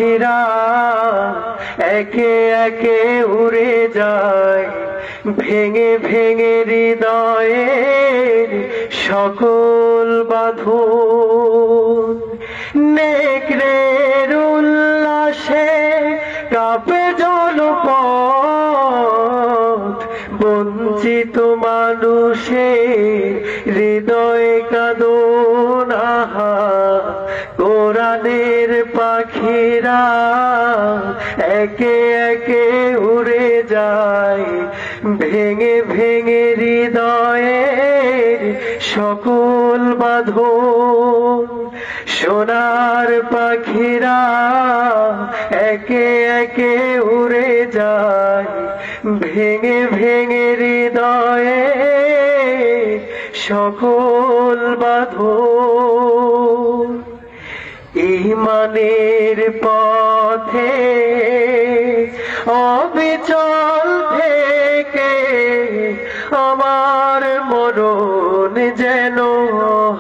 পাখিরা একে একে উড়ে যায়, ভেঙে ভেঙে হৃদয়ের সকল বাঁধন। নেকড়ের উল্লাসে কাঁপে জনপথ, বঞ্চিত মানুষের হৃদয়ে কাঁদন। আহা, কোরআনের পাখিরা একে একে উড়ে যায়, ভেঙে ভেঙে হৃদয়ের সকল বাঁধন। সোনার পাখিরা একে একে উড়ে যায়, ভেঙে ভেঙে হৃদয়ের সকল বাঁধন। ঈমানের পথে অবিচল থেকে আমার মরণ যেন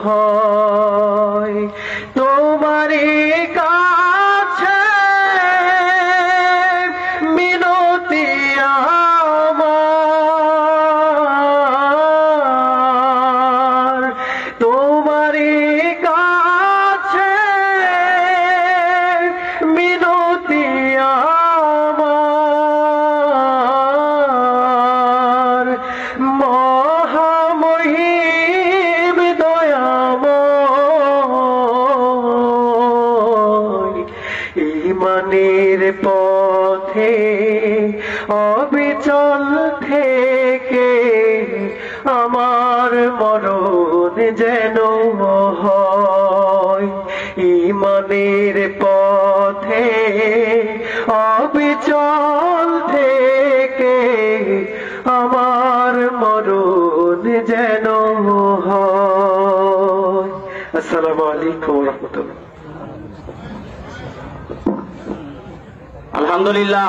হয় তোমারই কাছে মিনতি আমার, তোমারই কাছে মিনতি আমার। মহামহিম দয়াময়, ঈমানের পথে অবিচল থেকে আমার মরণ যেন হয়। ঈমানের পথে অবিচল থেকে আমার মরণ যেন হয়। আসসালামু আলাইকুম ওয়া রাহমাতুল্লাহ। আলহামদুলিল্লাহ।